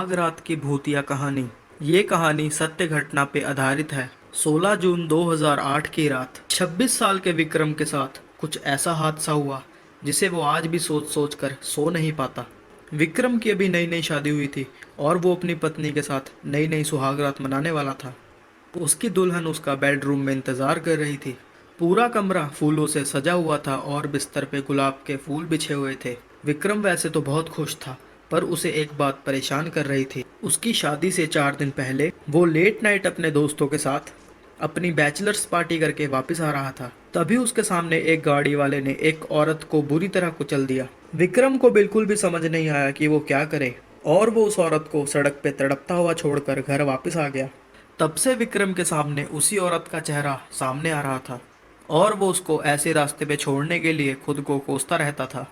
सुहाग रात की भूतिया कहानी। ये कहानी सत्य घटना पे आधारित है। 16 जून 2008 की रात 26 साल के विक्रम के साथ कुछ ऐसा हादसा हुआ जिसे वो आज भी सोच सोच कर सो नहीं पाता। विक्रम की अभी नई नई शादी हुई थी और वो अपनी पत्नी के साथ नई नई सुहाग रात मनाने वाला था। उसकी दुल्हन उसका बेडरूम में इंतजार कर रही थी। पूरा कमरा फूलों से सजा हुआ था और बिस्तर पे गुलाब के फूल बिछे हुए थे। विक्रम वैसे तो बहुत खुश था, पर उसे एक बात परेशान कर रही थी। उसकी शादी से 4 दिन पहले वो लेट नाइट अपने दोस्तों के साथ अपनी बैचलर्स पार्टी करके वापस आ रहा था। तभी उसके सामने एक गाड़ी वाले ने एक औरत को बुरी तरह कुचल दिया। विक्रम को बिल्कुल भी समझ नहीं आया कि वो क्या करे, और वो उस औरत को सड़क पे तड़पता हुआ छोड़कर घर वापस आ गया। तब से विक्रम के सामने उसी औरत का चेहरा सामने आ रहा था और वो उसको ऐसे रास्ते पे छोड़ने के लिए खुद को कोसता रहता था।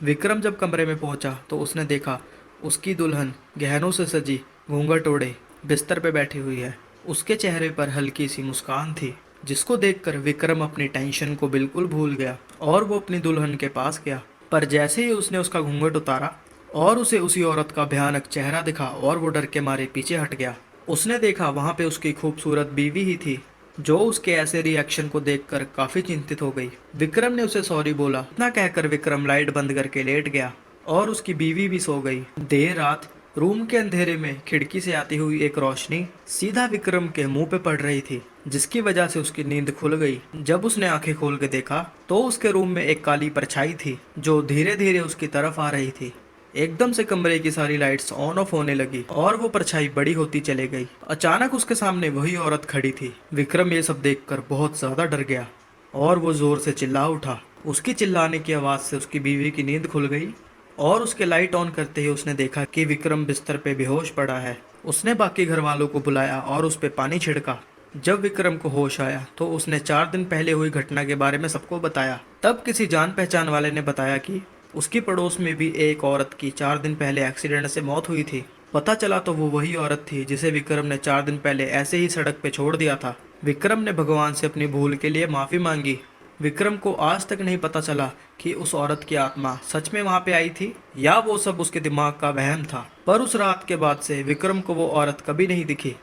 विक्रम जब कमरे में पहुंचा तो उसने देखा उसकी दुल्हन गहनों से सजी, घूंघट ओढ़े बिस्तर पे बैठी हुई है। उसके चेहरे पर हल्की सी मुस्कान थी, जिसको देखकर विक्रम अपनी टेंशन को बिल्कुल भूल गया और वो अपनी दुल्हन के पास गया। पर जैसे ही उसने उसका घूंघट उतारा और उसे उसी औरत का भयानक चेहरा दिखा और वो डर के मारे पीछे हट गया। उसने देखा वहां पे उसकी खूबसूरत बीवी ही थी, जो उसके ऐसे रिएक्शन को देखकर काफी चिंतित हो गई। विक्रम ने उसे सॉरी बोला। इतना कहकर विक्रम लाइट बंद करके लेट गया और उसकी बीवी भी सो गई। देर रात रूम के अंधेरे में खिड़की से आती हुई एक रोशनी सीधा विक्रम के मुंह पे पड़ रही थी, जिसकी वजह से उसकी नींद खुल गई। जब उसने आंखें खोल के देखा तो उसके रूम में एक काली परछाई थी जो धीरे धीरे उसकी तरफ आ रही थी। एकदम से कमरे की सारी लाइट्स ऑन ऑफ होने लगी और वो परछाई बड़ी होती चली गई। अचानक उसके सामने वही औरत खड़ी थी। विक्रम ये सब देखकर बहुत ज्यादा डर गया और वो जोर से चिल्ला उठा। उसकी चिल्लाने की आवाज से उसकी बीवी की नींद खुल गई और उसके लाइट ऑन करते ही उसने देखा कि विक्रम बिस्तर पे बेहोश पड़ा है। उसने बाकी घर वालों को बुलाया और उस पे पानी छिड़का। जब विक्रम को होश आया तो उसने 4 दिन पहले हुई घटना के बारे में सबको बताया। तब किसी जान पहचान वाले ने बताया कि उसकी पड़ोस में भी एक औरत की 4 दिन पहले एक्सीडेंट से मौत हुई थी। पता चला तो वो वही औरत थी जिसे विक्रम ने 4 दिन पहले ऐसे ही सड़क पे छोड़ दिया था। विक्रम ने भगवान से अपनी भूल के लिए माफी मांगी। विक्रम को आज तक नहीं पता चला कि उस औरत की आत्मा सच में वहां पे आई थी या वो सब उसके दिमाग का वहम था। पर उस रात के बाद से विक्रम को वो औरत कभी नहीं दिखी।